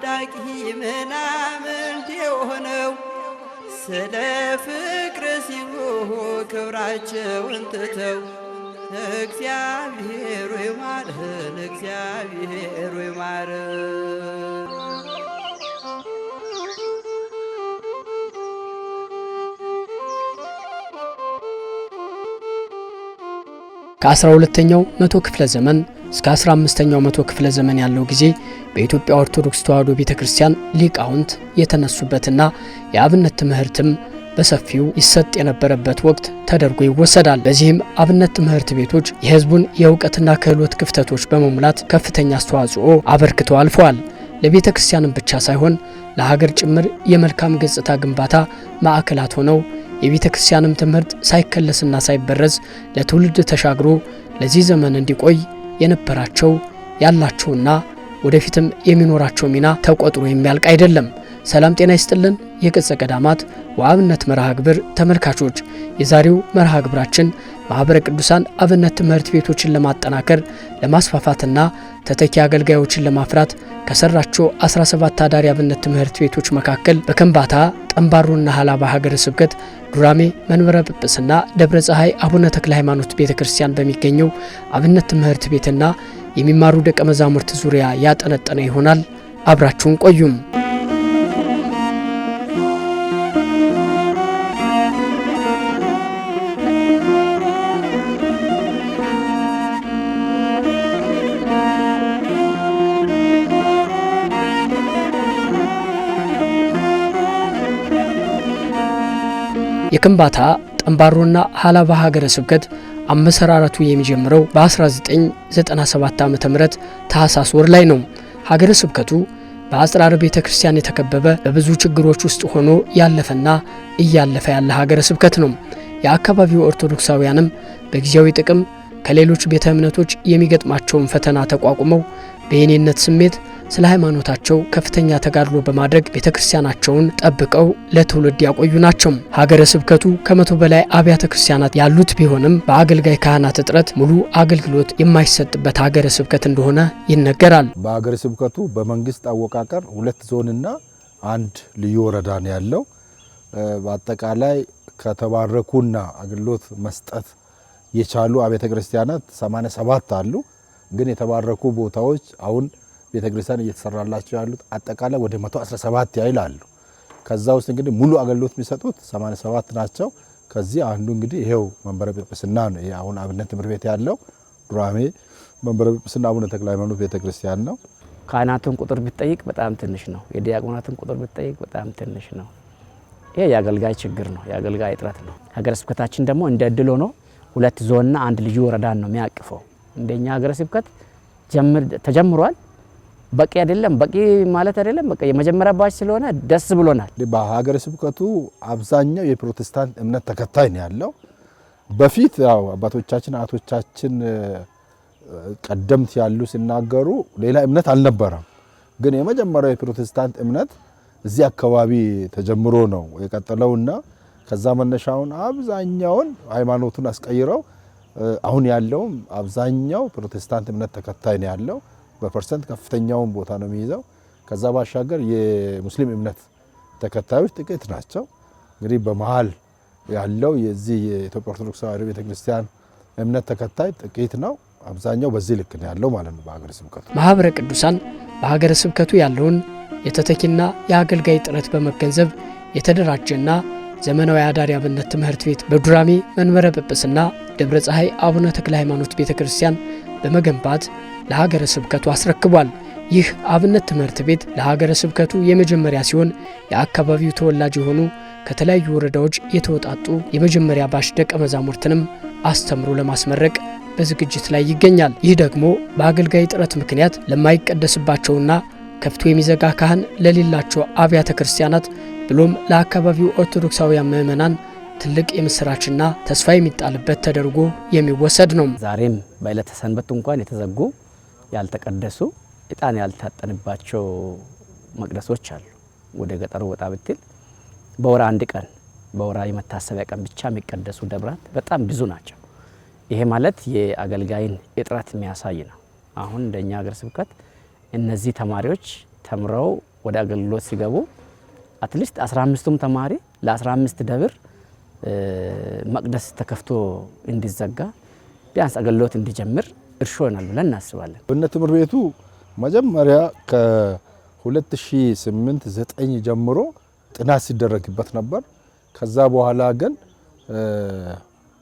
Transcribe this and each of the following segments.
ነጣቂ ምናምን የሆነው ስለ ፍቅር ሲሉ ክብራቸውን ትተው እግዚአብሔር ይማረን እግዚአብሔር ይማረን። ከ12ኛው መቶ ክፍለ ዘመን እስከ 15ኛው መቶ ክፍለ ዘመን ያለው ጊዜ በኢትዮጵያ ኦርቶዶክስ ተዋሕዶ ቤተክርስቲያን ሊቃውንት የተነሱበትና የአብነት ትምህርትም በሰፊው ይሰጥ የነበረበት ወቅት ተደርጎ ይወሰዳል። በዚህም አብነት ትምህርት ቤቶች የሕዝቡን የእውቀትና ክህሎት ክፍተቶች በመሙላት ከፍተኛ አስተዋጽኦ አበርክተው አልፈዋል። ለቤተክርስቲያንም ብቻ ሳይሆን ለሀገር ጭምር የመልካም ገጽታ ግንባታ ማዕከላት ሆነው የቤተክርስቲያንም ትምህርት ሳይከለስና ሳይበረዝ ለትውልድ ተሻግሮ ለዚህ ዘመን እንዲቆይ የነበራቸው ያላቸውና ወደፊትም የሚኖራቸው ሚና ተቆጥሮ የሚያልቅ አይደለም። ሰላም ጤና ይስጥልን። የገጸ ቀዳማት ወአብነት መርሃ ግብር ተመልካቾች፣ የዛሬው መርሃ ግብራችን ማህበረ ቅዱሳን አብነት ትምህርት ቤቶችን ለማጠናከር ለማስፋፋትና ተተኪ አገልጋዮችን ለማፍራት ከሰራቸው 17 አዳሪ አብነት ትምህርት ቤቶች መካከል በከምባታ ጠምባሮና ሀላባ ሀገረ ስብከት ዱራሜ መንበረ ጵጵስና ደብረ ፀሐይ አቡነ ተክለ ሃይማኖት ቤተክርስቲያን በሚገኘው አብነት ትምህርት ቤትና የሚማሩ ደቀ መዛሙርት ዙሪያ ያጠነጠነ ይሆናል። አብራችሁን ቆዩም። የከምባታ ጠምባሮና ሀላባ ሀገረ ስብከት አመሰራረቱ የሚጀምረው በ1997 ዓ.ም ታህሳስ ወር ላይ ነው። ሀገረ ስብከቱ በአጽራር ቤተክርስቲያን የተከበበ በብዙ ችግሮች ውስጥ ሆኖ ያለፈና እያለፈ ያለ ሀገረ ስብከት ነው። የአካባቢው ኦርቶዶክሳውያንም በጊዜያዊ ጥቅም ከሌሎች ቤተ እምነቶች የሚገጥማቸውን ፈተና ተቋቁመው በየኔነት ስሜት ስለ ሃይማኖታቸው ከፍተኛ ተጋድሎ በማድረግ ቤተክርስቲያናቸውን ጠብቀው ለትውልድ ያቆዩ ናቸው። ሀገረ ስብከቱ ከ100 በላይ አብያተ ክርስቲያናት ያሉት ቢሆንም በአገልጋይ ካህናት እጥረት ሙሉ አገልግሎት የማይሰጥበት ሀገረ ስብከት እንደሆነ ይነገራል። በሀገረ ስብከቱ በመንግስት አወቃቀር 2 ዞንና 1 ልዩ ወረዳ ነው ያለው። በአጠቃላይ ከተባረኩና አገልግሎት መስጠት የቻሉ አብያተ ክርስቲያናት 87 አሉ። ግን የተባረኩ ቦታዎች አሁን ቤተክርስቲያን እየተሰራላቸው ያሉት አጠቃላይ ወደ 117 ያይላሉ። ከዛ ውስጥ እንግዲህ ሙሉ አገልግሎት የሚሰጡት 87 ናቸው። ከዚህ አንዱ እንግዲህ ይሄው መንበረ ጵጵስና ነው። ይሄ አሁን አብነት ትምህርት ቤት ያለው ዱራሜ መንበረ ጵጵስና አቡነ ተክለ ሃይማኖት ቤተክርስቲያን ነው። ካህናቱን ቁጥር ብትጠይቅ በጣም ትንሽ ነው። የዲያቆናቱን ቁጥር ብትጠይቅ በጣም ትንሽ ነው። ይሄ የአገልጋይ ችግር ነው፣ የአገልጋይ እጥረት ነው። ሀገረ ስብከታችን ደግሞ እንደ እድል ሆኖ 2 ዞንና 1 ልዩ ወረዳን ነው የሚያቅፈው። እንደኛ ሀገረ ስብከት ተጀምሯል። በቂ አይደለም፣ በቂ ማለት አይደለም። በቃ የመጀመሪያ ባች ስለሆነ ደስ ብሎናል። በሀገረ ስብከቱ አብዛኛው የፕሮቴስታንት እምነት ተከታይ ነው ያለው። በፊት ያው አባቶቻችን አያቶቻችን ቀደምት ያሉ ሲናገሩ ሌላ እምነት አልነበረም። ግን የመጀመሪያው የፕሮቴስታንት እምነት እዚህ አካባቢ ተጀምሮ ነው የቀጠለውና ከዛ መነሻውን አብዛኛውን ሃይማኖቱን አስቀይረው አሁን ያለው አብዛኛው ፕሮቴስታንት እምነት ተከታይ ነው ያለው። በፐርሰንት ከፍተኛውን ቦታ ነው የሚይዘው። ከዛ ባሻገር የሙስሊም እምነት ተከታዮች ጥቂት ናቸው። እንግዲህ በመሃል ያለው የዚህ የኢትዮጵያ ኦርቶዶክስ ተዋሕዶ ቤተክርስቲያን እምነት ተከታይ ጥቂት ነው። አብዛኛው በዚህ ልክ ነው ያለው ማለት ነው። በሀገረ ስብከቱ ማህበረ ቅዱሳን በሀገረ ስብከቱ ያለውን የተተኪና የአገልጋይ ጥረት በመገንዘብ የተደራጀና ዘመናዊ አዳሪ አብነት ትምህርት ቤት በዱራሜ መንበረ ጵጵስና ደብረ ፀሐይ አቡነ ተክለ ሃይማኖት ቤተክርስቲያን በመገንባት ለሀገረ ስብከቱ አስረክቧል። ይህ አብነት ትምህርት ቤት ለሀገረ ስብከቱ የመጀመሪያ ሲሆን የአካባቢው ተወላጅ የሆኑ ከተለያዩ ወረዳዎች የተወጣጡ የመጀመሪያ ባሽ ደቀ መዛሙርትንም አስተምሮ ለማስመረቅ በዝግጅት ላይ ይገኛል። ይህ ደግሞ በአገልጋይ ጥረት ምክንያት ለማይቀደስባቸውና ከፍቶ የሚዘጋ ካህን ለሌላቸው አብያተ ክርስቲያናት ብሎም ለአካባቢው ኦርቶዶክሳውያን ምእመናን ትልቅ የምስራችና ተስፋ የሚጣልበት ተደርጎ የሚወሰድ ነው። ዛሬም በዕለተ ሰንበት እንኳን የተዘጉ ያልተቀደሱ ዕጣን ያልታጠንባቸው መቅደሶች አሉ። ወደ ገጠሩ ወጣ ብትል በወራ 1 ቀን በወራ የመታሰቢያ ቀን ብቻ የሚቀደሱ ደብራት በጣም ብዙ ናቸው። ይሄ ማለት የአገልጋይን እጥረት የሚያሳይ ነው። አሁን እንደኛ ሀገረ ስብከት እነዚህ ተማሪዎች ተምረው ወደ አገልግሎት ሲገቡ አትሊስት 15ቱም ተማሪ ለ15 ደብር መቅደስ ተከፍቶ እንዲዘጋ ቢያንስ አገልግሎት እንዲጀምር እርሾ ይሆናል ብለን እናስባለን። አብነት ትምህርት ቤቱ መጀመሪያ ከ2008-9 ጀምሮ ጥናት ሲደረግበት ነበር። ከዛ በኋላ ግን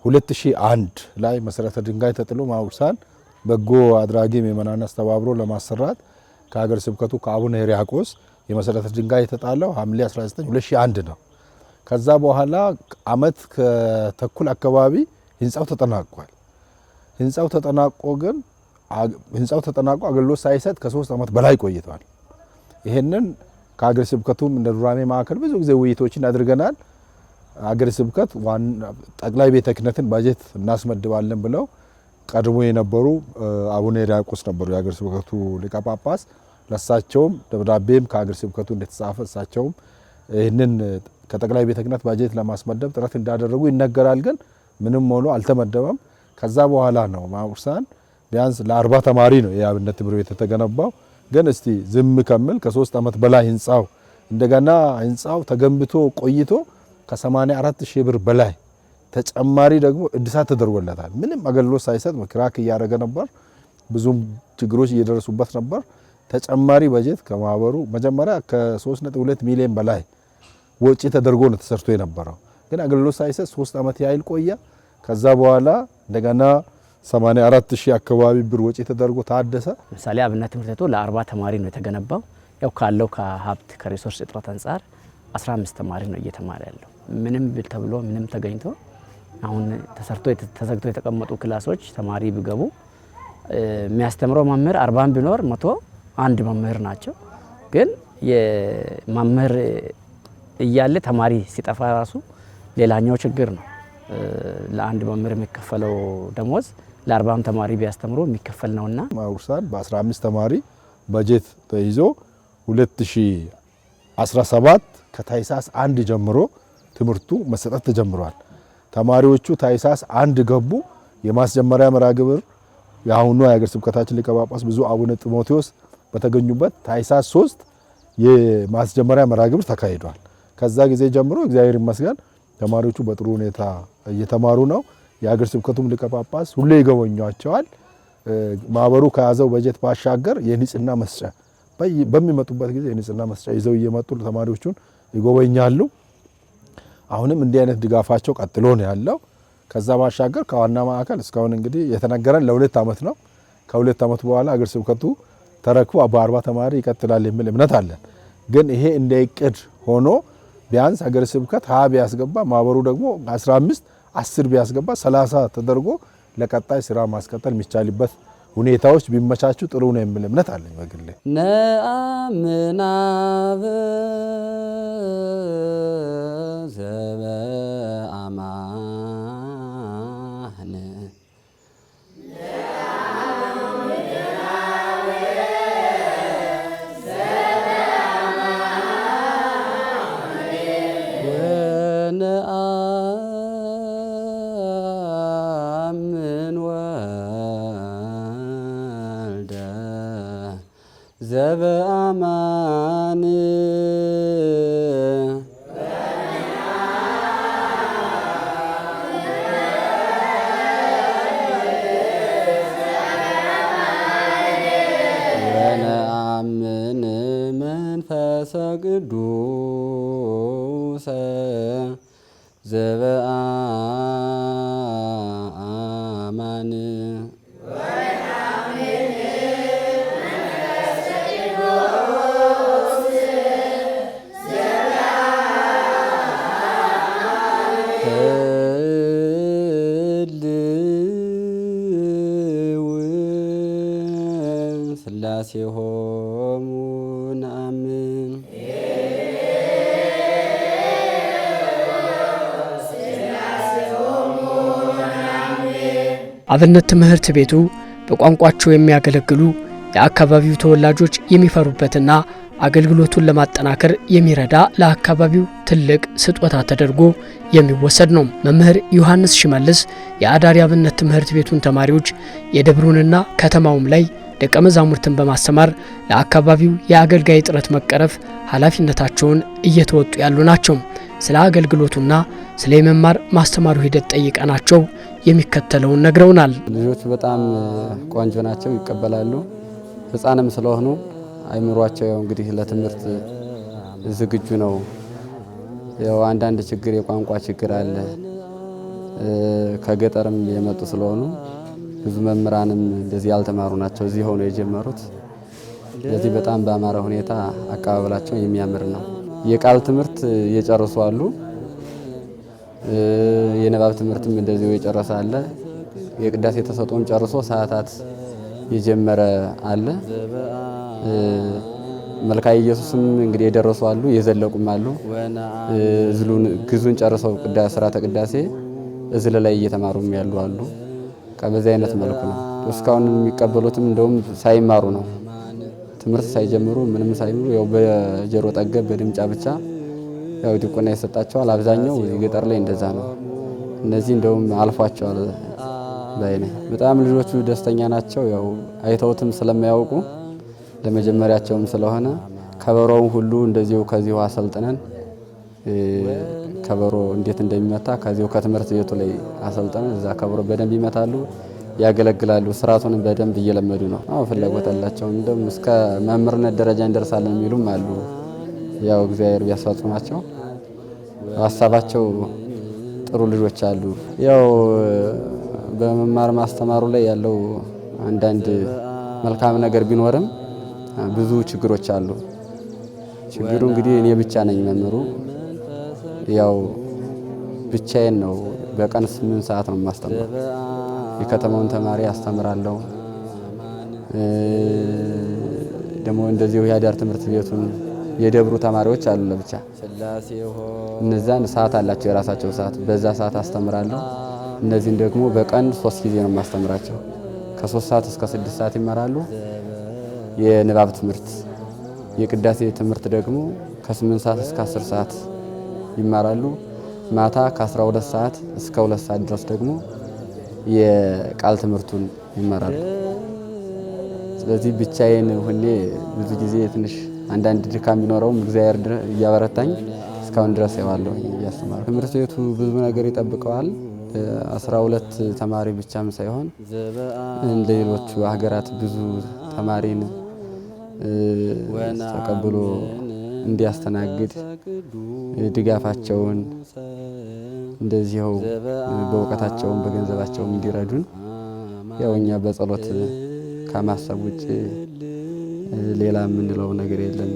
2001 ላይ መሰረተ ድንጋይ ተጥሎ ማውሳን በጎ አድራጊ ምእመናን አስተባብሮ ለማሰራት ከሀገረ ስብከቱ ከአቡነ ሕርያቆስ የመሰረተ ድንጋይ የተጣለው ሐምሌ 19 2001 ነው። ከዛ በኋላ አመት ከተኩል አካባቢ ህንጻው ተጠናቋል። ህንጻው ተጠናቆ አገልግሎት ሳይሰጥ ከ3 አመት በላይ ቆይቷል። ይሄንን ከሀገረ ስብከቱም እንደ ዱራሜ ማዕከል ብዙ ጊዜ ውይይቶችን አድርገናል። ሀገረ ስብከት ጠቅላይ ቤተ ክህነትን ባጀት እናስመድባለን ብለው ቀድሞ የነበሩ አቡነ ሕርያቆስ ነበሩ የሀገረ ስብከቱ ሊቀ ጳጳስ። ለሳቸውም ደብዳቤም ከሀገረ ስብከቱ እንደተጻፈ እሳቸውም ይህንን ከጠቅላይ ቤተ ክህነት ባጀት ለማስመደብ ጥረት እንዳደረጉ ይነገራል። ግን ምንም ሆኖ አልተመደበም። ከዛ በኋላ ነው ማውሳን ቢያንስ ለ40 ተማሪ ነው የአብነት ትምህርት ቤት የተገነባው። ግን እስቲ ዝም ከመል ከ3 አመት በላይ ህንጻው እንደገና ህንጻው ተገንብቶ ቆይቶ ከ84,000 ብር በላይ ተጨማሪ ደግሞ እድሳት ተደርጎለታል። ምንም አገልግሎት ሳይሰጥ ክራክ እያደረገ ነበር። ብዙም ችግሮች እየደረሱበት ነበር። ተጨማሪ በጀት ከማህበሩ መጀመሪያ ከ3.2 ሚሊዮን በላይ ወጪ ተደርጎ ነው ተሰርቶ የነበረው። ግን አገልግሎት ሳይሰጥ 3 አመት ያህል ቆየ። ከዛ በኋላ እንደገና 84,000 አካባቢ ብር ወጪ ተደርጎ ታደሰ። ለምሳሌ አብነት ትምህርት ቤቱ ለ40 ተማሪ ነው የተገነባው። ያው ካለው ከሀብት ከሪሶርስ እጥረት አንጻር 15 ተማሪ ነው እየተማረ ያለው። ምንም ብል ተብሎ ምንም ተገኝቶ አሁን ተዘግቶ የተቀመጡ ክላሶች ተማሪ ቢገቡ የሚያስተምረው መምህር 40 ቢኖር 101 መምህር ናቸው። ግን የመምህር እያለ ተማሪ ሲጠፋ ራሱ ሌላኛው ችግር ነው። ለአንድ መምህር የሚከፈለው ደሞዝ ለ40 ተማሪ ቢያስተምሩ የሚከፈል ነውና ማውሳን በ15 ተማሪ በጀት ተይዞ 2017 ከታይሳስ 1 ጀምሮ ትምህርቱ መሰጠት ተጀምሯል። ተማሪዎቹ ታይሳስ 1 ገቡ። የማስጀመሪያ መርሃ ግብር የአሁኑ የሀገረ ስብከታችን ሊቀ ጳጳስ ብፁዕ አቡነ ጢሞቴዎስ በተገኙበት ታይሳስ 3 የማስጀመሪያ መርሃ ግብር ተካሂዷል። ከዛ ጊዜ ጀምሮ እግዚአብሔር ይመስገን ተማሪዎቹ በጥሩ ሁኔታ እየተማሩ ነው። የሀገረ ስብከቱም ሊቀ ጳጳስ ሁሌ ይጎበኟቸዋል። ማህበሩ ከያዘው በጀት ባሻገር የንጽህና መስጫ በሚመጡበት ጊዜ የንጽህና መስጫ ይዘው እየመጡ ተማሪዎቹን ይጎበኛሉ። አሁንም እንዲህ አይነት ድጋፋቸው ቀጥሎ ነው ያለው። ከዛ ባሻገር ከዋና ማዕከል እስካሁን እንግዲህ የተነገረን ለ2 አመት ነው። ከ2 አመት በኋላ ሀገረ ስብከቱ ተረክቦ በ40 ተማሪ ይቀጥላል የሚል እምነት አለን። ግን ይሄ እንደ እቅድ ሆኖ ቢያንስ ሀገረ ስብከት 20 ቢያስገባ ማህበሩ ደግሞ 15 10 ቢያስገባ 30 ተደርጎ ለቀጣይ ስራ ማስቀጠል የሚቻልበት ሁኔታዎች ቢመቻቹ ጥሩ ነው የሚል እምነት አለኝ በግሌ። ነአምናበ ዘበአማን ወነአምን ወልደ ዘበአማን ወነአምን መንፈሰ ቅዱስ ዘበአማን ስላሴሆሙ ነአምን አብነት ትምህርት ቤቱ በቋንቋቸው የሚያገለግሉ የአካባቢው ተወላጆች የሚፈሩበትና አገልግሎቱን ለማጠናከር የሚረዳ ለአካባቢው ትልቅ ስጦታ ተደርጎ የሚወሰድ ነው። መምህር ዮሐንስ ሽመልስ የአዳሪ አብነት ትምህርት ቤቱን ተማሪዎች የደብሩንና ከተማውም ላይ ደቀ መዛሙርትን በማስተማር ለአካባቢው የአገልጋይ እጥረት መቀረፍ ኃላፊነታቸውን እየተወጡ ያሉ ናቸው። ስለ አገልግሎቱና ስለ የመማር ማስተማሩ ሂደት ጠይቀናቸው የሚከተለውን ነግረውናል። ልጆቹ በጣም ቆንጆ ናቸው፣ ይቀበላሉ። ሕፃንም ስለሆኑ አይምሯቸው ያው እንግዲህ ለትምህርት ዝግጁ ነው። ያው አንዳንድ ችግር የቋንቋ ችግር አለ። ከገጠርም የመጡ ስለሆኑ ብዙ መምህራንም እንደዚህ ያልተማሩ ናቸው እዚህ ሆነው የጀመሩት። ስለዚህ በጣም በአማረ ሁኔታ አቀባበላቸው የሚያምር ነው። የቃል ትምህርት የጨረሱ አሉ። የንባብ ትምህርትም እንደዚሁ የጨረሰ አለ። የቅዳሴ ተሰጥኦም ጨርሶ ሰዓታት የጀመረ አለ። መልካ ኢየሱስም እንግዲህ የደረሱ አሉ፣ የዘለቁም አሉ። ግዙን ጨርሰው ስርዓተ ቅዳሴ እዝል ላይ እየተማሩም ያሉ አሉ። በዚህ አይነት መልኩ ነው እስካሁን የሚቀበሉትም። እንደውም ሳይማሩ ነው ትምህርት ሳይጀምሩ ምንም ሳይሉ ያው በጀሮ ጠገብ በድምጫ ብቻ ያው ዲቁና ይሰጣቸዋል። አብዛኛው ገጠር ላይ እንደዛ ነው። እነዚህ እንደውም አልፏቸዋል ባይኔ። በጣም ልጆቹ ደስተኛ ናቸው። ያው አይተውትም ስለማያውቁ ለመጀመሪያቸውም ስለሆነ ከበሮውን ሁሉ እንደዚሁ ከዚሁ አሰልጥነን ከበሮ እንዴት እንደሚመታ ከዚሁ ከትምህርት ቤቱ ላይ አሰልጥነን እዛ ከበሮ በደንብ ይመታሉ፣ ያገለግላሉ። ስርዓቱንም በደንብ እየለመዱ ነው። ፍላጎት አላቸው። እንደውም እስከ መምህርነት ደረጃ እንደርሳለን የሚሉም አሉ። ያው እግዚአብሔር ቢያስፈጽማቸው ሀሳባቸው ጥሩ ልጆች አሉ። ያው በመማር ማስተማሩ ላይ ያለው አንዳንድ መልካም ነገር ቢኖርም ብዙ ችግሮች አሉ። ችግሩ እንግዲህ እኔ ብቻ ነኝ መምህሩ። ያው ብቻዬን ነው። በቀን 8 ሰዓት ነው የማስተምረው። የከተማውን ተማሪ አስተምራለሁ። ደግሞ እንደዚሁ የአዳር ትምህርት ቤቱን የደብሩ ተማሪዎች አሉ ለብቻ። እነዛን ሰዓት አላቸው፣ የራሳቸው ሰዓት። በዛ ሰዓት አስተምራለሁ። እነዚህን ደግሞ በቀን 3 ጊዜ ነው የማስተምራቸው። ከ3 ሰዓት እስከ 6 ሰዓት ይማራሉ። የንባብ ትምህርት፣ የቅዳሴ ትምህርት ደግሞ ከ8 ሰዓት እስከ 10 ሰዓት ይማራሉ። ማታ ከ12 ሰዓት እስከ 2 ሰዓት ድረስ ደግሞ የቃል ትምህርቱን ይማራሉ። ስለዚህ ብቻዬን ሆኜ ብዙ ጊዜ ትንሽ አንዳንድ ድካም ቢኖረውም እግዚአብሔር እያበረታኝ እስካሁን ድረስ ያዋለሁ እያስተማሩ። ትምህርት ቤቱ ብዙ ነገር ይጠብቀዋል። 12 ተማሪ ብቻም ሳይሆን እንደ ሌሎቹ ሀገራት ብዙ ተማሪን ተቀብሎ እንዲያስተናግድ ድጋፋቸውን እንደዚሁ በእውቀታቸውም በገንዘባቸውም እንዲረዱን ያው እኛ በጸሎት ከማሰብ ውጭ ሌላ የምንለው ነገር የለም።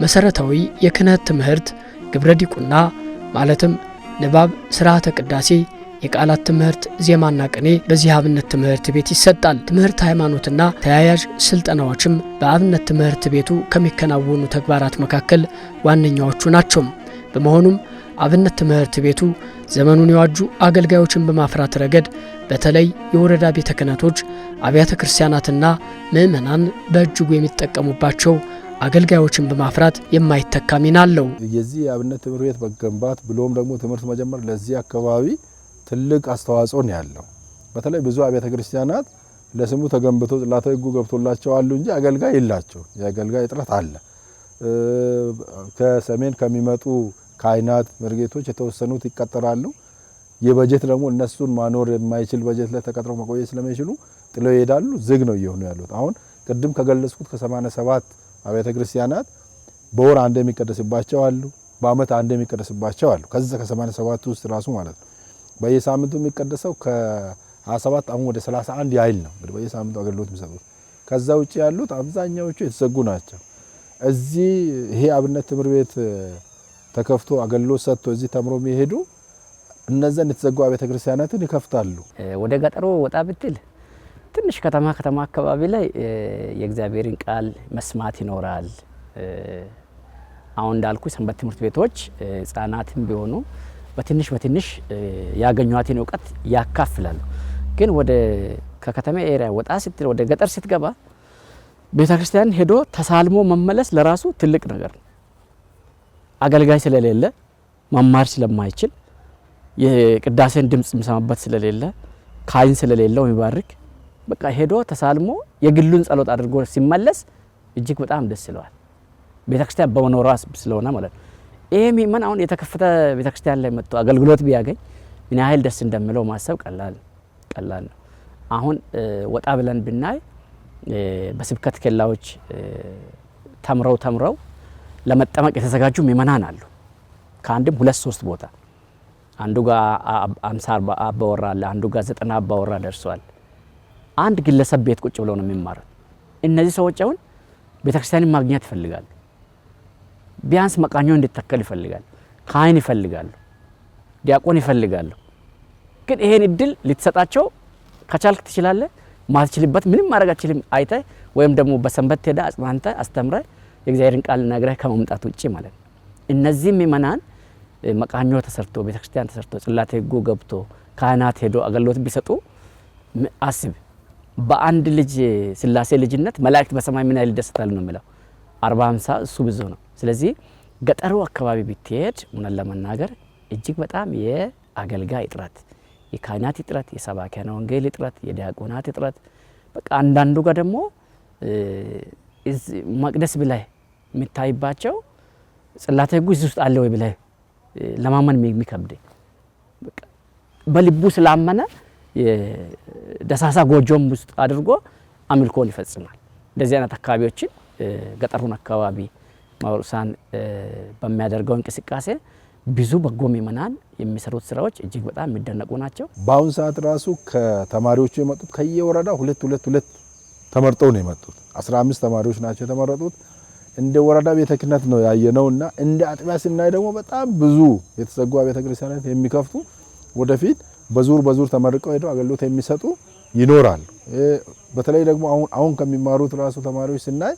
መሰረታዊ የክህነት ትምህርት ግብረ ዲቁና ማለትም ንባብ፣ ስርዓተ ቅዳሴ፣ የቃላት ትምህርት፣ ዜማና ቅኔ በዚህ አብነት ትምህርት ቤት ይሰጣል። ትምህርት ሃይማኖትና ተያያዥ ስልጠናዎችም በአብነት ትምህርት ቤቱ ከሚከናወኑ ተግባራት መካከል ዋነኛዎቹ ናቸው። በመሆኑም አብነት ትምህርት ቤቱ ዘመኑን የዋጁ አገልጋዮችን በማፍራት ረገድ በተለይ የወረዳ ቤተ ክህነቶች፣ አብያተ ክርስቲያናትና ምእመናን በእጅጉ የሚጠቀሙባቸው አገልጋዮችን በማፍራት የማይተካ ሚና አለው። የዚህ አብነት ትምህርት ቤት መገንባት ብሎም ደግሞ ትምህርት መጀመር ለዚህ አካባቢ ትልቅ አስተዋጽኦ ነው ያለው። በተለይ ብዙ አብያተ ክርስቲያናት ለስሙ ተገንብቶ ጽላተ ሕጉ ገብቶላቸው አሉ እንጂ አገልጋይ የላቸው። የአገልጋይ እጥረት አለ። ከሰሜን ከሚመጡ ካህናት መርጌቶች የተወሰኑት ይቀጠራሉ። የበጀት ደግሞ እነሱን ማኖር የማይችል በጀት ላይ ተቀጥረው መቆየት ስለማይችሉ ጥለው ይሄዳሉ። ዝግ ነው እየሆኑ ያሉት። አሁን ቅድም ከገለጽኩት ከ87 አብያተ ክርስቲያናት በወር አንድ የሚቀደስባቸው አሉ፣ በአመት አንድ የሚቀደስባቸው አሉ። ከዛ ከ87 ውስጥ ራሱ ማለት ነው በየሳምንቱ የሚቀደሰው ከ27 አሁን ወደ 31 ያህል ነው እንግዲህ በየሳምንቱ አገልግሎት የሚሰጡት። ከዛ ውጪ ያሉት አብዛኛዎቹ የተዘጉ ናቸው። እዚህ ይሄ አብነት ትምህርት ቤት ተከፍቶ አገልግሎት ሰጥቶ እዚህ ተምሮ የሚሄዱ እነዛን የተዘጉ አብያተ ክርስቲያናትን ይከፍታሉ። ወደ ገጠሩ ወጣ ብትል ትንሽ ከተማ አካባቢ ላይ የእግዚአብሔርን ቃል መስማት ይኖራል። አሁን እንዳልኩ ሰንበት ትምህርት ቤቶች ህፃናትም ቢሆኑ በትንሽ ያገኟትን እውቀት ያካፍላሉ። ግን ወደ ከከተማ ኤሪያ ወጣ ስትል ወደ ገጠር ስትገባ ቤተክርስቲያን ሄዶ ተሳልሞ መመለስ ለራሱ ትልቅ ነገር ነው። አገልጋይ ስለሌለ መማር ስለማይችል የቅዳሴን ድምጽ የሚሰማበት ስለሌለ ካህን ስለሌለው የሚባርክ በቃ ሄዶ ተሳልሞ የግሉን ጸሎት አድርጎ ሲመለስ እጅግ በጣም ደስ ይለዋል። ቤተክርስቲያን በመኖሯ ስለሆነ ማለት ነው። ይሄ ምእመን አሁን የተከፈተ ቤተክርስቲያን ላይ መጥቶ አገልግሎት ቢያገኝ ምን ያህል ደስ እንደሚለው ማሰብ ቀላል ነው። አሁን ወጣ ብለን ብናይ በስብከት ኬላዎች ተምረው ለመጠመቅ የተዘጋጁ ምእመናን አሉ። ከአንድም 2-3 ቦታ አንዱ ጋር 50-40 አባወራ አለ፣ አንዱ ጋር 90 አባወራ ደርሷል። አንድ ግለሰብ ቤት ቁጭ ብለው ነው የሚማሩት። እነዚህ ሰዎች አሁን ቤተክርስቲያንን ማግኘት ይፈልጋሉ። ቢያንስ መቃኞ እንዲተከል ይፈልጋሉ፣ ካህን ይፈልጋሉ፣ ዲያቆን ይፈልጋሉ። ግን ይሄን እድል ልትሰጣቸው ከቻልክ ትችላለህ። ማትችልበት ምንም ማድረግ አትችልም። አይተ ወይም ደግሞ በሰንበት ሄዳ አጽናንተ አስተምረ የእግዚአብሔርን ቃል ነግረህ ከመምጣት ውጪ ማለት ነው። እነዚህ ምእመናን መቃኞ ተሰርቶ ቤተክርስቲያን ተሰርቶ ጽላተ ሕጉ ገብቶ ካህናት ሄዶ አገልግሎት ቢሰጡ አስብ። በአንድ ልጅ ስላሴ ልጅነት መላእክት በሰማይ ምን ያህል ይደሰታሉ ነው የሚለው 40-50 እሱ ብዙ ነው። ስለዚህ ገጠሩ አካባቢ ብትሄድ እውነት ለመናገር እጅግ በጣም የአገልጋይ እጥረት፣ የካህናት እጥረት፣ የሰባኪያነ ወንጌል እጥረት፣ የዲያቆናት እጥረት በቃ አንዳንዱ ጋር ደግሞ መቅደስ ብላይ የሚታይባቸው ጽላተ ሕጉ እዚህ ውስጥ አለ ወይ ብላይ ለማመን የሚከብድ በቃ በልቡ ስላመነ ደሳሳ ጎጆም ውስጥ አድርጎ አምልኮን ይፈጽማል። እንደዚህ አይነት አካባቢዎችን ገጠሩን አካባቢ ማውሩሳን በሚያደርገው እንቅስቃሴ ብዙ በጎ ምእመናን የሚሰሩት ስራዎች እጅግ በጣም የሚደነቁ ናቸው። በአሁን ሰዓት ራሱ ከተማሪዎቹ የመጡት ከየወረዳ 2 ተመርጠው ነው የመጡት። 15 ተማሪዎች ናቸው የተመረጡት። እንደ ወረዳ ቤተ ክህነት ነው ያየነውና እንደ አጥቢያ ስናይ ደግሞ በጣም ብዙ የተዘጉ ቤተ ክርስቲያናት የሚከፍቱ ወደፊት በዙር ተመርቀው ሄደው አገልግሎት የሚሰጡ ይኖራል። በተለይ ደግሞ አሁን ከሚማሩት ራሱ ተማሪዎች ስናይ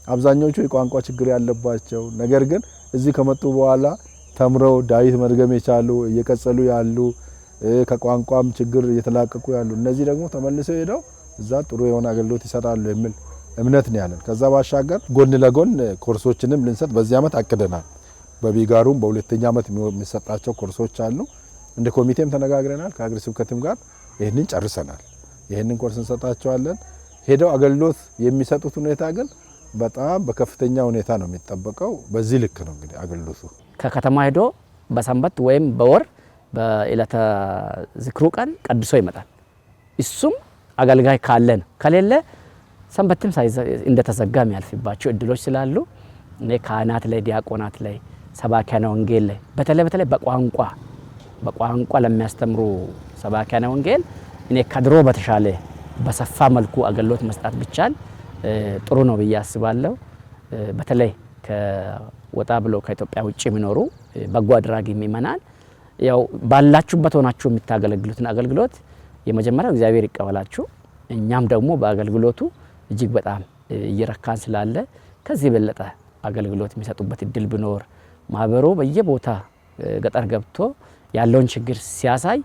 አብዛኞቹ የቋንቋ ችግር ያለባቸው ነገር ግን እዚህ ከመጡ በኋላ ተምረው ዳዊት መድገም የቻሉ እየቀጸሉ ያሉ ከቋንቋም ችግር እየተላቀቁ ያሉ እነዚህ ደግሞ ተመልሰው ሄደው እዛ ጥሩ የሆነ አገልግሎት ይሰጣሉ የሚል እምነት ነው ያለን። ከዛ ባሻገር ጎን ለጎን ኮርሶችንም ልንሰጥ በዚህ ዓመት አቅደናል። በቢጋሩም በሁለተኛ ዓመት የሚሰጣቸው ኮርሶች አሉ። እንደ ኮሚቴም ተነጋግረናል። ከሀገረ ስብከትም ጋር ይህንን ጨርሰናል። ይህንን ኮርስ እንሰጣቸዋለን። ሄደው አገልግሎት የሚሰጡት ሁኔታ ግን በጣም በከፍተኛ ሁኔታ ነው የሚጠበቀው። በዚህ ልክ ነው እንግዲህ አገልግሎቱ ከከተማ ሄዶ በሰንበት ወይም በወር በዕለተ ዝክሩ ቀን ቀድሶ ይመጣል። እሱም አገልጋይ ካለ ነው። ከሌለ ሰንበትም እንደተዘጋ የሚያልፍባቸው እድሎች ስላሉ እኔ ካህናት ላይ፣ ዲያቆናት ላይ፣ ሰባኪያነ ወንጌል ላይ በተለይ በቋንቋ ለሚያስተምሩ ሰባኪያነ ወንጌል እኔ ከድሮ በተሻለ በሰፋ መልኩ አገልግሎት መስጣት ቢቻል ጥሩ ነው ብዬ አስባለሁ። በተለይ ከወጣ ብሎ ከኢትዮጵያ ውጭ የሚኖሩ በጎ አድራጊ ምእመናን ያው ባላችሁበት ሆናችሁ የምታገለግሉትን አገልግሎት የመጀመሪያው እግዚአብሔር ይቀበላችሁ። እኛም ደግሞ በአገልግሎቱ እጅግ በጣም እየረካን ስላለ ከዚህ የበለጠ አገልግሎት የሚሰጡበት እድል ቢኖር ማህበሩ በየቦታ ገጠር ገብቶ ያለውን ችግር ሲያሳይ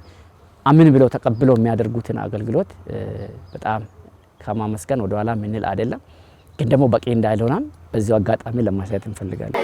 አምን ብለው ተቀብለው የሚያደርጉትን አገልግሎት በጣም ከማመስገን ወደ ኋላ ምንል አይደለም። ግን ደግሞ በቂ እንዳይሆናም በዚሁ አጋጣሚ ለማሳየት እንፈልጋለን።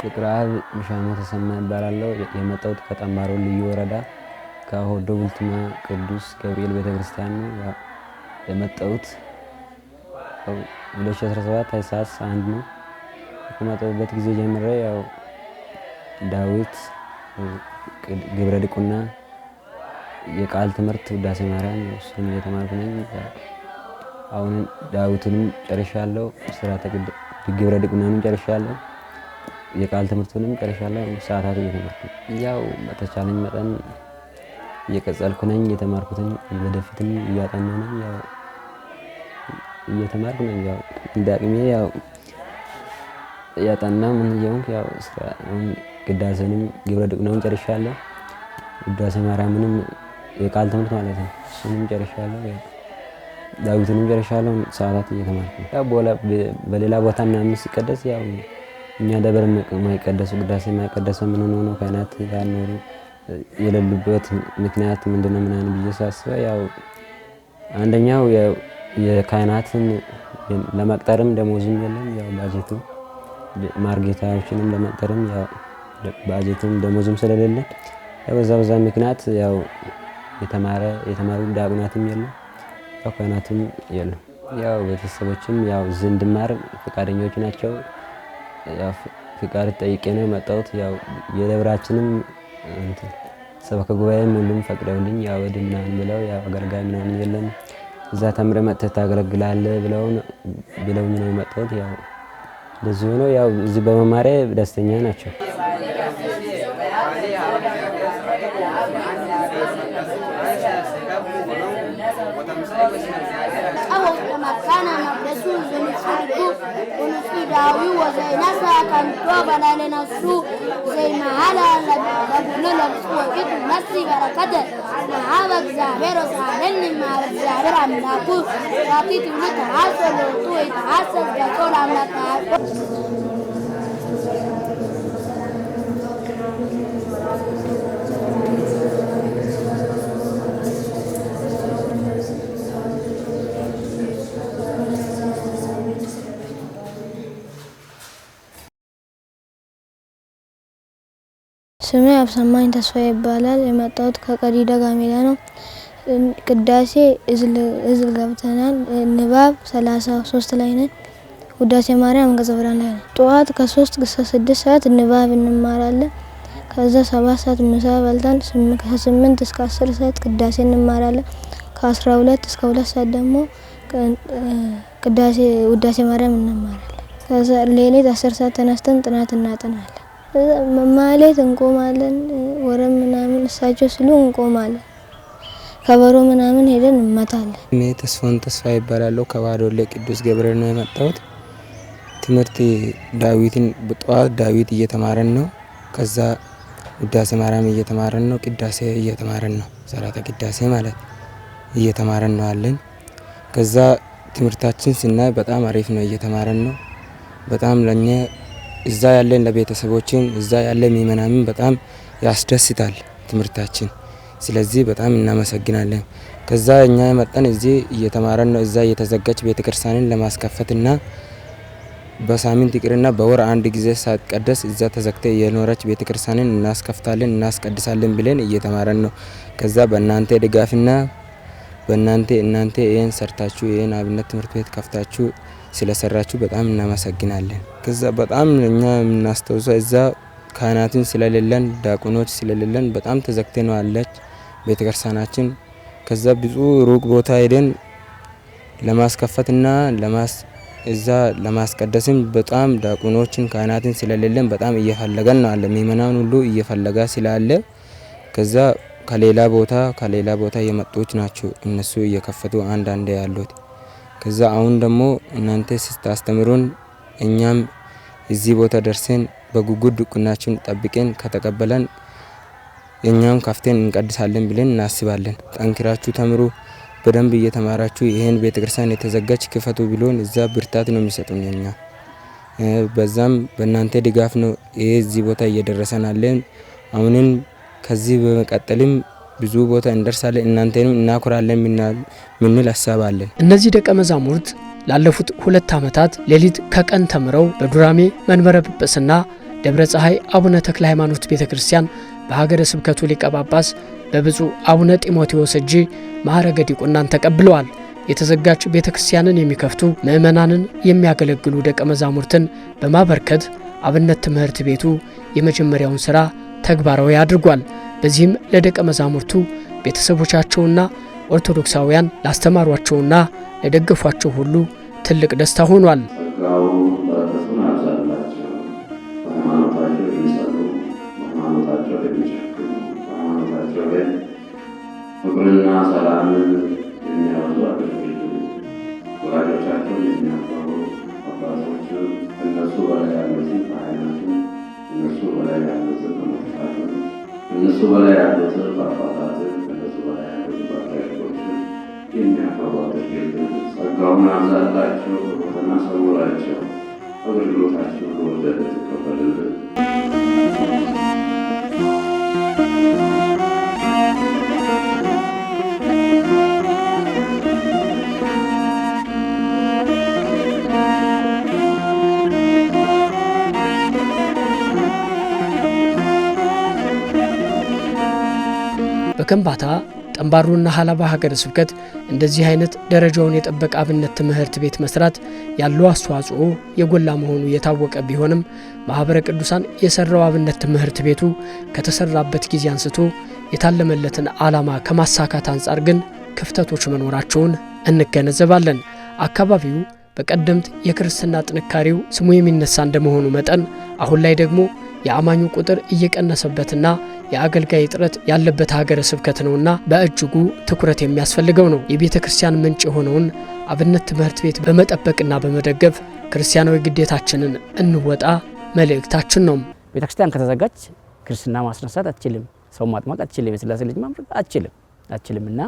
ፍቅረ አብ ምሻሞ ተሰማ ይባላለሁ። የመጣሁት ከጠንባሮ ልዩ ወረዳ ከሆዶ ቡልቱማ ቅዱስ ገብርኤል ቤተክርስቲያን ነው። የመጣሁት 2017 ታኅሳስ 1 ነው። ከመጣሁበት ጊዜ ጀምሬ ያው ዳዊት ግብረ ድቁና የቃል ትምህርት ውዳሴ ማርያም እሱን እየተማርኩ ነኝ። አሁን ዳዊትንም ጨርሻለሁ። ስርዓተ ግብረ ድቁናንም ጨርሻለሁ። የቃል ትምህርቱንም ጨርሻለሁ። ሰዓታት እየተማርኩ ያው በተቻለኝ መጠን እየቀጸልኩ ነኝ። እየተማርኩኝ ወደፊትም እያጠናሁ ነኝ። ያው እየተማርኩ ነኝ። ያው እንዳቅሜ ያው እያጠናሁ ምን እየሆንኩ ያው ቅዳሴንም ግብረ ድቁናውን ጨርሻለሁ። ውዳሴ ማርያምንም የቃል ትምህርት ማለት ነው እሱንም ጨርሻለሁ። ዳዊትንም ጨርሻለሁ። ሰዓታት እየተማርኩ ነው። ያው በሌላ ቦታ ምናምን ሲቀደስ ያው እኛ ደብር የማይቀደሱ ቅዳሴ የማይቀደሰ ምን ሆኖ ነው ካህናት ያልኖሩ የሌሉበት ምክንያት ምንድነው ምናምን ብዬ ሳስበው ያው አንደኛው የካህናትን ለመቅጠርም ደሞዝም የለም። ያው ባጀቱ ማርጌታዎችንም ለመቅጠርም ያው ባጀቱም ደሞዝም ስለሌለ ያው በዛ ምክንያት ያው የተማሩ ዲያቆናትም የለም። ያው ካህናትም የለም። ያው ቤተሰቦችም ያው እዚህ እንድማር ፈቃደኞች ናቸው። ያው ፍቃድ ጠይቄ ነው የመጣሁት። ያው የደብራችንም ሰበካ ጉባኤም ሁሉም ፈቅደውልኝ ያው ወደ ምናምን ብለው ያው አገልጋይ ምናምን የለም እዛ ተምረህ መጥተህ ታገለግላለህ ብለውኝ ነው የመጣሁት። ያው እንደዚህ ሆኖ ያው እዚህ በመማሬ ደስተኛ ናቸው። Dawi wazai nasa kan tua balale nasu zai mahala labulu labsu wa kitu nasi barakata na hawa gzabero sahenni ma gzabero amlaku wati tulu tahasalo tu itahasal gakola amlaka. ስሜ አብሰማኝ ተስፋ ይባላል። የመጣሁት ከቀዲዳ ጋሜዳ ነው። ቅዳሴ እዝል ገብተናል። ንባብ 33 ላይ ነን። ውዳሴ ማርያም አንቀጸ ብርሃን ላይ ነን። ጠዋት ከ3 እስከ 6 ሰዓት ንባብ እንማራለን። ከዛ 7 ሰዓት ምሳ በልተን ከ8 እስከ 10 ሰዓት ቅዳሴ እንማራለን። ከ12 እስከ 2 ሰዓት ደግሞ ቅዳሴ ውዳሴ ማርያም እንማራለን። ከዛ ሌሊት 10 ሰዓት ተነስተን ጥናት እናጠናለን። ማለት እንቆማለን። ወረም ምናምን እሳቸው ሲሉ እንቆማለን። ከበሮ ምናምን ሄደን እንመታለን። እኔ ተስፋ ይባላለሁ። ከባዶሌ ቅዱስ ገብርኤል ነው የመጣሁት። ትምህርት ዳዊትን በጠዋት ዳዊት እየተማረን ነው። ከዛ ውዳሴ ማርያም እየተማረን ነው። ቅዳሴ እየተማረን ነው። ሰራተ ቅዳሴ ማለት እየተማረን ነው አለን። ከዛ ትምህርታችን ስናይ በጣም አሪፍ ነው። እየተማረን ነው። በጣም ለኛ እዛ ያለን ለቤተሰቦችን እዛ ያለ ምእመናንን በጣም ያስደስታል ትምህርታችን። ስለዚህ በጣም እናመሰግናለን። ከዛ እኛ የመጣን እዚህ እየተማረን ነው። እዛ የተዘጋች ቤተክርስቲያንን ለማስከፈትና በሳምንት ይቅርና በወር አንድ ጊዜ ሳትቀደስ እዛ ተዘግተ የኖረች ቤተክርስቲያንን እናስከፍታለን እናስቀድሳለን ብለን እየተማረን ነው። ከዛ በእናንተ ድጋፍና እናንተ ይሄን ሰርታችሁ ይሄን አብነት ትምህርት ቤት ከፍታችሁ ስለሰራችሁ በጣም እናመሰግናለን። ከዛ በጣም እኛ የምናስተውሰው እዛ ካህናትን ስለሌለን ዲያቆኖች ስለሌለን በጣም ተዘግተነው አለች ቤተክርስቲያናችን። ከዛ ብዙ ሩቅ ቦታ ሄደን ለማስከፈትና እዛ ለማስቀደስም በጣም ዲያቆኖችን ካህናትን ስለሌለን በጣም እየፈለገን ነው አለ ምእመናን ሁሉ እየፈለጋ ስላለ ከዛ ከሌላ ቦታ የመጡት ናቸው እነሱ እየከፈቱ አንዳንዴ ያሉት። ከዛ አሁን ደግሞ እናንተ ስታስተምሩን እኛም እዚህ ቦታ ደርሰን በጉጉት ድቁናችን ጠብቀን ከተቀበለን እኛም ከፍተን እንቀድሳለን ብለን እናስባለን። ጠንክራችሁ ተምሩ፣ በደንብ እየተማራችሁ ይሄን ቤተክርስቲያን የተዘጋች ክፈቱ ብሎን እዛ ብርታት ነው የሚሰጡን እኛ። በዛም በእናንተ ድጋፍ ነው ይሄ እዚህ ቦታ እየደረሰን አለን። አሁንም ከዚህ በመቀጠልም ብዙ ቦታ እንደርሳለን፣ እናንተንም እናኮራለን ምንል ሐሳባለን። እነዚህ ደቀ መዛሙርት ላለፉት 2 ዓመታት ሌሊት ከቀን ተምረው በዱራሜ መንበረ ጵጵስና ደብረ ፀሐይ አቡነ ተክለ ሃይማኖት ቤተክርስቲያን በሀገረ ስብከቱ ሊቀ ጳጳስ በብፁዕ አቡነ ጢሞቴዎስ እጅ ማዕረገ ዲቁናን ተቀብለዋል። የተዘጋች ቤተክርስቲያንን የሚከፍቱ ምእመናንን የሚያገለግሉ ደቀ መዛሙርትን በማበርከት አብነት ትምህርት ቤቱ የመጀመሪያውን ሥራ ተግባራዊ አድርጓል። በዚህም ለደቀ መዛሙርቱ ቤተሰቦቻቸውና ኦርቶዶክሳውያን ላስተማሯቸውና ለደገፏቸው ሁሉ ትልቅ ደስታ ሆኗል። ፍቅርና ሰላምን የሚያወጡ ወላጆቻቸውን የሚያከብሩ አባቶች እነሱ በላይ ያሉትን ካህናትን፣ እነሱ በላይ ያሉትን መምህራንን፣ እነሱ በላይ ያሉትን ጳጳሳትን፣ እነሱ በላይ ያሉትን ፓትርያርኮችን የሚያከብሩ አድርግልን። ጸጋውን አብዛላቸው፣ ፈተና ሰውራቸው፣ አገልግሎታቸውን ወደደ ተቀበልልን። በከምባታ ጠምባሮና ሀላባ ሀገረ ስብከት እንደዚህ አይነት ደረጃውን የጠበቀ አብነት ትምህርት ቤት መስራት ያለው አስተዋጽኦ የጎላ መሆኑ የታወቀ ቢሆንም ማህበረ ቅዱሳን የሰራው አብነት ትምህርት ቤቱ ከተሰራበት ጊዜ አንስቶ የታለመለትን ዓላማ ከማሳካት አንጻር ግን ክፍተቶች መኖራቸውን እንገነዘባለን። አካባቢው በቀደምት የክርስትና ጥንካሬው ስሙ የሚነሳ እንደመሆኑ መጠን አሁን ላይ ደግሞ የአማኙ ቁጥር እየቀነሰበትና የአገልጋይ እጥረት ያለበት ሀገረ ስብከት ነውና በእጅጉ ትኩረት የሚያስፈልገው ነው። የቤተ ክርስቲያን ምንጭ የሆነውን አብነት ትምህርት ቤት በመጠበቅና በመደገፍ ክርስቲያናዊ ግዴታችንን እንወጣ መልእክታችን ነው። ቤተ ክርስቲያን ከተዘጋች ክርስትና ማስነሳት አትችልም፣ ሰው ማጥመቅ አትችልም፣ የሥላሴ ልጅ ማምረክ አትችልም እና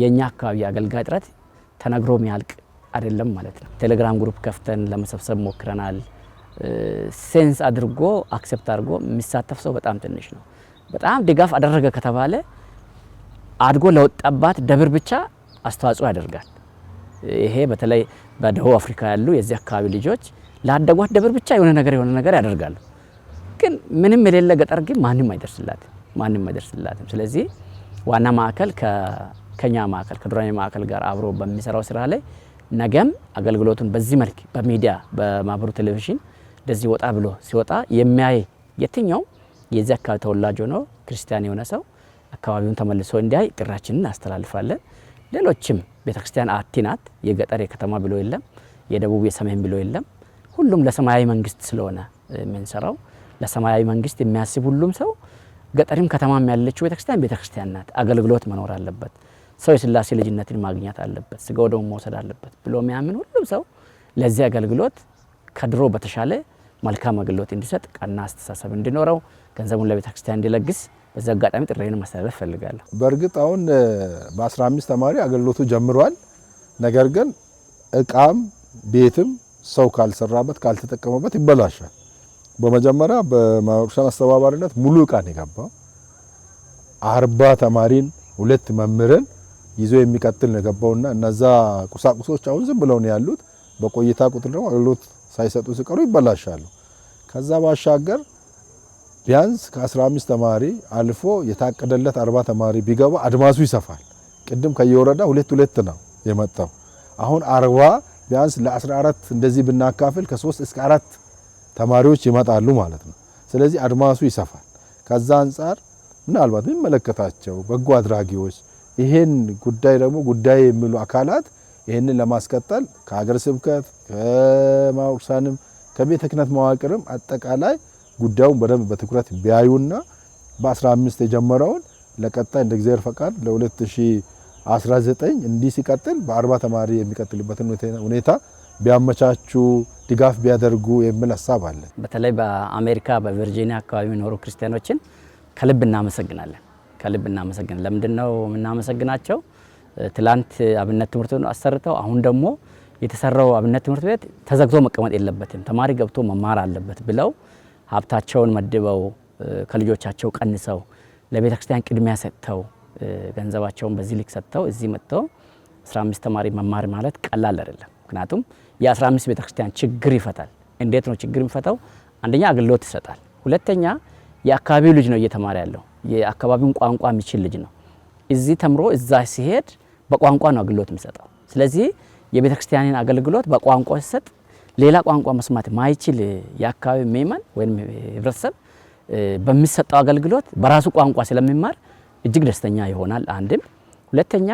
የኛ አካባቢ አገልጋይ እጥረት ተነግሮ የሚያልቅ አይደለም ማለት ነው። ቴሌግራም ግሩፕ ከፍተን ለመሰብሰብ ሞክረናል። ሴንስ አድርጎ አክሴፕት አድርጎ የሚሳተፍ ሰው በጣም ትንሽ ነው። በጣም ድጋፍ አደረገ ከተባለ አድጎ ለወጣባት ደብር ብቻ አስተዋጽኦ ያደርጋል። ይሄ በተለይ በደቡብ አፍሪካ ያሉ የዚህ አካባቢ ልጆች ላደጓት ደብር ብቻ የሆነ ነገር ያደርጋሉ። ግን ምንም የሌለ ገጠር ግን ማንም አይደርስላትም። ስለዚህ ዋና ማዕከል ከኛ ማዕከል ከዱራሜ ማዕከል ጋር አብሮ በሚሰራው ስራ ላይ ነገም አገልግሎቱን በዚህ መልክ በሚዲያ በማህበሩ ቴሌቪዥን እንደዚህ ወጣ ብሎ ሲወጣ የሚያይ የትኛው የዚህ አካባቢ ተወላጅ ሆኖ ክርስቲያን የሆነ ሰው አካባቢውን ተመልሶ እንዲያይ ጥራችንን እናስተላልፋለን። ሌሎችም ቤተክርስቲያን አቲናት የገጠር የከተማ ብሎ የለም፣ የደቡብ የሰሜን ብሎ የለም። ሁሉም ለሰማያዊ መንግስት ስለሆነ የምንሰራው ለሰማያዊ መንግስት የሚያስብ ሁሉም ሰው ገጠርም ከተማም ያለችው ቤተክርስቲያን ናት። አገልግሎት መኖር አለበት። ሰው የሥላሴ ልጅነትን ማግኘት አለበት፣ ስጋው ደግሞ መውሰድ አለበት ብሎ የሚያምን ሁሉም ሰው ለዚህ አገልግሎት ከድሮ በተሻለ መልካም አገልግሎት እንዲሰጥ ቀና አስተሳሰብ እንዲኖረው ገንዘቡን ለቤተ ክርስቲያን እንዲለግስ በዚህ አጋጣሚ ጥሪዬን ማስተላለፍ ፈልጋለሁ። በእርግጥ አሁን በ15 ተማሪ አገልግሎቱ ጀምሯል። ነገር ግን እቃም ቤትም ሰው ካልሰራበት ካልተጠቀመበት ይበላሻል። በመጀመሪያ በማርሻን አስተባባሪነት ሙሉ እቃ ነው የገባው። 40 ተማሪን 2 መምህርን ይዞ የሚቀጥል ነው የገባውና እነዛ ቁሳቁሶች አሁን ዝም ብለው ነው ያሉት። በቆይታ ቁጥር ደግሞ አገልግሎት ሳይሰጡ ሲቀሩ ይበላሻሉ። ከዛ ባሻገር ቢያንስ ከ15 ተማሪ አልፎ የታቀደለት 40 ተማሪ ቢገባ አድማሱ ይሰፋል። ቅድም ከየወረዳ 2 ነው የመጣው። አሁን 40 ቢያንስ ለ14 እንደዚህ ብናካፍል ከ3 እስከ 4 ተማሪዎች ይመጣሉ ማለት ነው። ስለዚህ አድማሱ ይሰፋል። ከዛ አንፃር ምናልባት የሚመለከታቸው በጎ አድራጊዎች ይሄን ጉዳይ ደግሞ ጉዳይ የሚሉ አካላት ይሄንን ለማስቀጠል ከሀገረ ስብከት ከማውሳንም ከቤተ ክህነት መዋቅርም አጠቃላይ ጉዳዩን በደንብ በትኩረት ቢያዩና በ15 የጀመረውን ለቀጣይ እንደ እግዚአብሔር ፈቃድ ለ2019 እንዲህ ሲቀጥል በ40 ተማሪ የሚቀጥልበትን ሁኔታ ቢያመቻቹ ድጋፍ ቢያደርጉ የሚል ሀሳብ አለ። በተለይ በአሜሪካ በቨርጂኒያ አካባቢ የሚኖሩ ክርስቲያኖችን ከልብ እናመሰግናለን። ለምንድን ነው የምናመሰግናቸው? ትላንት አብነት ትምህርቱን አሰርተው አሁን ደግሞ የተሰራው አብነት ትምህርት ቤት ተዘግቶ መቀመጥ የለበትም፣ ተማሪ ገብቶ መማር አለበት ብለው ሀብታቸውን መድበው ከልጆቻቸው ቀንሰው ለቤተ ክርስቲያን ቅድሚያ ሰጥተው ገንዘባቸውን በዚህ ልክ ሰጥተው እዚህ መጥተው 15 ተማሪ መማር ማለት ቀላል አይደለም። ምክንያቱም የ15 ቤተ ክርስቲያን ችግር ይፈታል። እንዴት ነው ችግር የሚፈታው? አንደኛ አገልግሎት ይሰጣል። ሁለተኛ የአካባቢው ልጅ ነው እየተማረ ያለው፣ የአካባቢውን ቋንቋ የሚችል ልጅ ነው። እዚህ ተምሮ እዛ ሲሄድ በቋንቋ ነው አገልግሎት የሚሰጠው። ስለዚህ የቤተ ክርስቲያንን አገልግሎት በቋንቋ ሲሰጥ ሌላ ቋንቋ መስማት ማይችል የአካባቢ ምእመን ወይም ህብረተሰብ በሚሰጠው አገልግሎት በራሱ ቋንቋ ስለሚማር እጅግ ደስተኛ ይሆናል። አንድም ሁለተኛ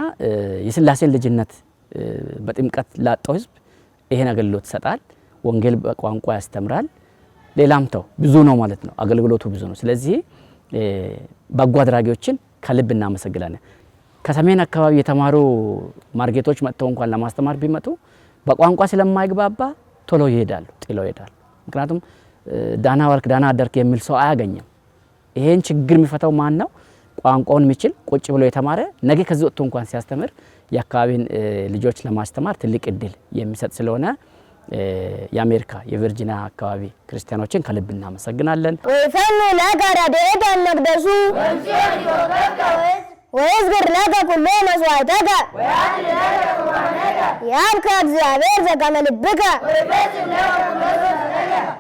የሥላሴን ልጅነት በጥምቀት ላጣው ህዝብ ይሄን አገልግሎት ይሰጣል። ወንጌል በቋንቋ ያስተምራል። ሌላም ተው ብዙ ነው ማለት ነው። አገልግሎቱ ብዙ ነው። ስለዚህ በጎ አድራጊዎችን ከልብ እናመሰግናለን። ከሰሜን አካባቢ የተማሩ ማርጌቶች መጥተው እንኳን ለማስተማር ቢመጡ በቋንቋ ስለማይግባባ ቶሎ ይሄዳሉ፣ ጥለው ይሄዳሉ። ምክንያቱም ዳና ዋልክ ዳና አደርክ የሚል ሰው አያገኝም። ይሄን ችግር የሚፈታው ማን ነው? ቋንቋውን የሚችል ቁጭ ብሎ የተማረ ነገ ከዚህ ወጥቶ እንኳን ሲያስተምር የአካባቢን ልጆች ለማስተማር ትልቅ እድል የሚሰጥ ስለሆነ የአሜሪካ የቨርጂኒያ አካባቢ ክርስቲያኖችን ከልብ እናመሰግናለን። ወይፈኑ ለጋራ ደታ መቅደሱ ወይዝግር ለከ ኩሎ መስዋዕተከ ያብከ እግዚአብሔር ዘከመ ልብከ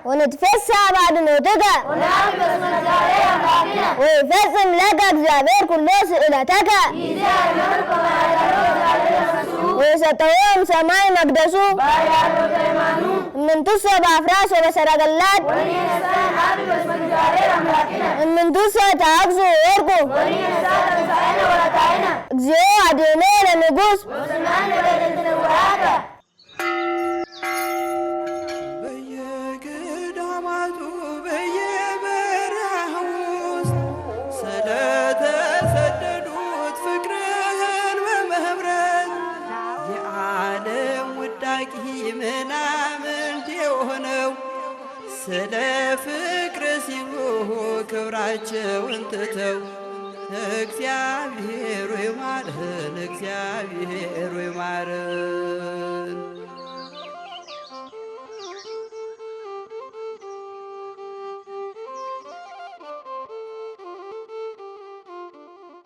ونتفسح بعد نوتك ويفصم لك እግዚአብሔር ኩሎ ስእለተከ ويسطوهم ሰማይ መቅደሱ እምንቱሰ በአፍራስ ወበሰረገላት እምንቱሰ ተአግዙ ወርቁ እግዚኦ አድኅኖ ለንጉሥ ስለ ፍቅር ሲሉ ክብራቸውን ትተው እግዚአብሔር ይማረን፣ እግዚአብሔር ይማረን።